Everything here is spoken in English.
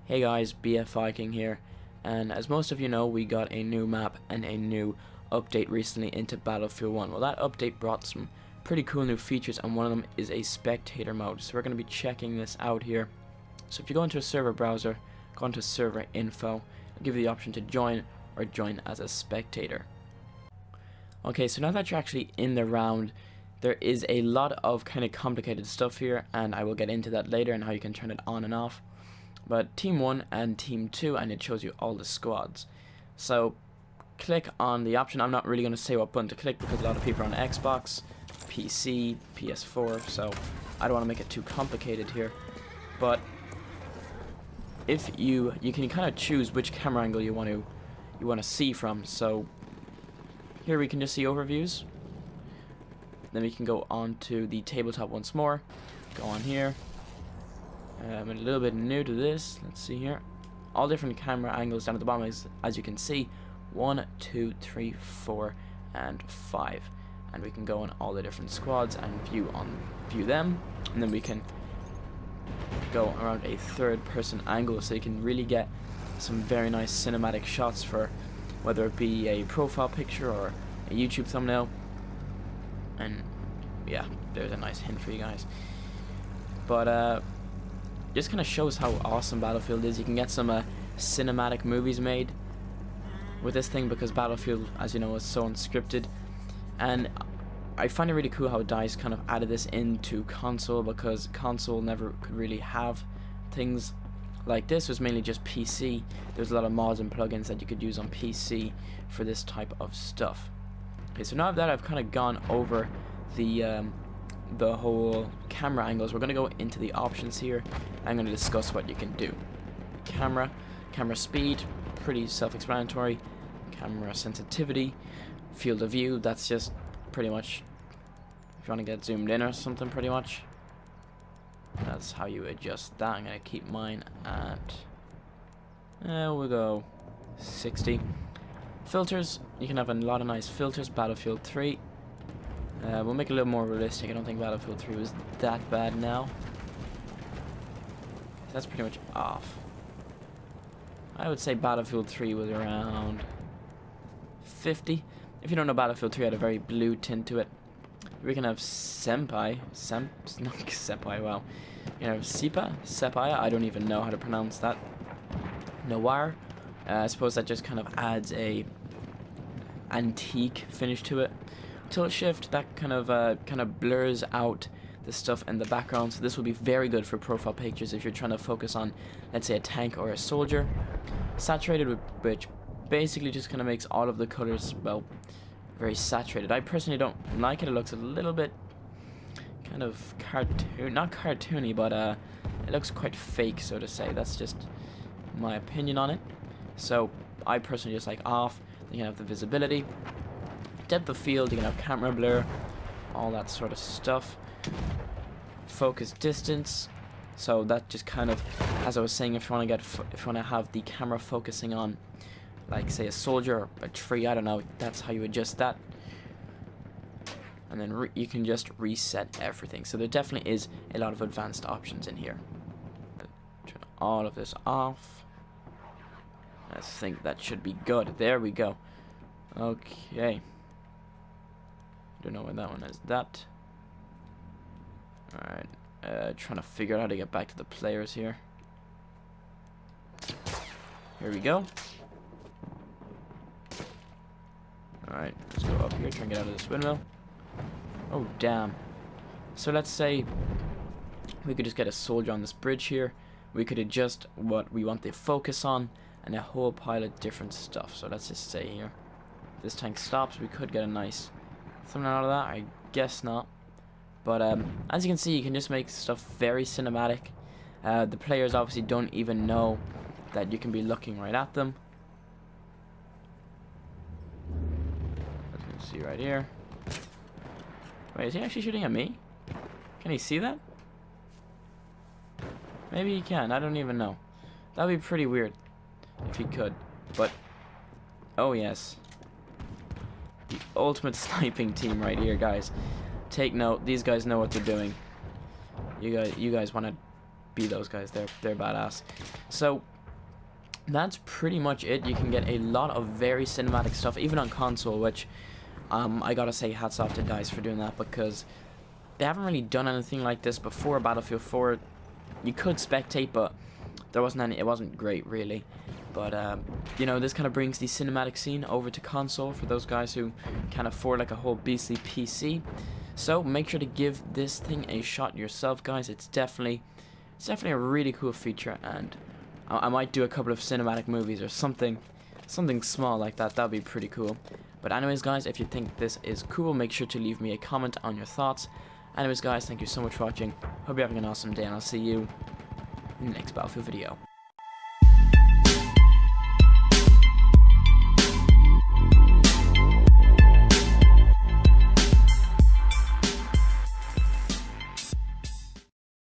Hey guys, BFViking here, and as most of you know, we got a new map and a new update recently into Battlefield 1. Well, that update brought some pretty cool new features, and one of them is a spectator mode. So we're going to be checking this out here. So if you go into a server browser, go into server info, it'll give you the option to join or join as a spectator. Okay, so now that you're actually in the round, there is a lot of kind of complicated stuff here, and I will get into that later and how you can turn it on and off. But Team 1 and Team 2, and it shows you all the squads. So click on the option. I'm not really going to say what button to click because a lot of people are on Xbox, PC, PS4, so I don't want to make it too complicated here. But if you can kind of choose which camera angle you want to see from. So here we can just see overviews. Then we can go on to the tabletop once more. Go on here. I'm a little bit new to this. Let's see here. All different camera angles down at the bottom, as you can see. 1, 2, 3, 4, and 5. And we can go on all the different squads and view them. And then we can go around a third-person angle, so you can really get some very nice cinematic shots for whether it be a profile picture or a YouTube thumbnail. And yeah, there's a nice hint for you guys. But just kind of shows how awesome Battlefield is. You can get some cinematic movies made with this thing because Battlefield, as you know, is so unscripted. And I find it really cool how DICE kind of added this into console, because console never could really have things like this. It was mainly just PC. There's a lot of mods and plugins that you could use on PC for this type of stuff. Okay, so now that I've kind of gone over the whole camera angles, we're going to go into the options here. I'm going to discuss what you can do. Camera speed, pretty self-explanatory. Camera sensitivity, field of view, that's just pretty much if you want to get zoomed in or something, pretty much. That's how you adjust that. I'm going to keep mine at, we'll go 60. Filters, you can have a lot of nice filters. Battlefield 3. We'll make it a little more realistic. I don't think Battlefield 3 was that bad now. That's pretty much off. I would say Battlefield 3 was around 50. If you don't know, Battlefield 3 had a very blue tint to it. We can have Senpai, not Senpai, wow. You know, Sepia, I don't even know how to pronounce that. Noir. I suppose that just kind of adds a antique finish to it. Tilt shift, that kind of blurs out the stuff in the background, so this will be very good for profile pictures if you're trying to focus on, let's say, a tank or a soldier. Saturated, which basically just kind of makes all of the colors, well, very saturated. I personally don't like it. It looks a little bit kind of not cartoony, but it looks quite fake, so to say. That's just my opinion on it. So I personally just like off. You can have the visibility, depth of field, you can have camera blur, all that sort of stuff. Focus distance, so that just kind of, as I was saying, if you want to have the camera focusing on, like, say, a soldier or a tree, I don't know, that's how you adjust that. And then you can just reset everything. So there definitely is a lot of advanced options in here. Turn all of this off. I think that should be good. There we go. Okay. Don't know where that one is. That. Alright. Trying to figure out how to get back to the players here. Here we go. Alright, let's go up here, try and get out of this windmill. Oh, damn. So let's say we could just get a soldier on this bridge here. We could adjust what we want the focus on and a whole pile of different stuff. So let's just say here, if this tank stops, we could get a nice something out of that. I guess not. But as you can see, you can just make stuff very cinematic. The players obviously don't even know that you can be looking right at them. As you can see right here. Wait, is he actually shooting at me? Can he see that? Maybe he can. I don't even know. That would be pretty weird if he could. But oh yes, the ultimate sniping team right here, guys. Take note. These guys know what they're doing. You guys want to be those guys. They're badass. So that's pretty much it. You can get a lot of very cinematic stuff, even on console, which I gotta say hats off to DICE for doing that, because they haven't really done anything like this before. Battlefield 4, you could spectate, but there wasn't any. It wasn't great, really. But you know, this kind of brings the cinematic scene over to console for those guys who can't afford like a whole beastly PC. So make sure to give this thing a shot yourself, guys. It's definitely a really cool feature, and I might do a couple of cinematic movies or something small like that. That'd be pretty cool. But anyways, guys, if you think this is cool, make sure to leave me a comment on your thoughts. Anyways, guys, thank you so much for watching. Hope you're having an awesome day, and I'll see you in the next Battlefield video.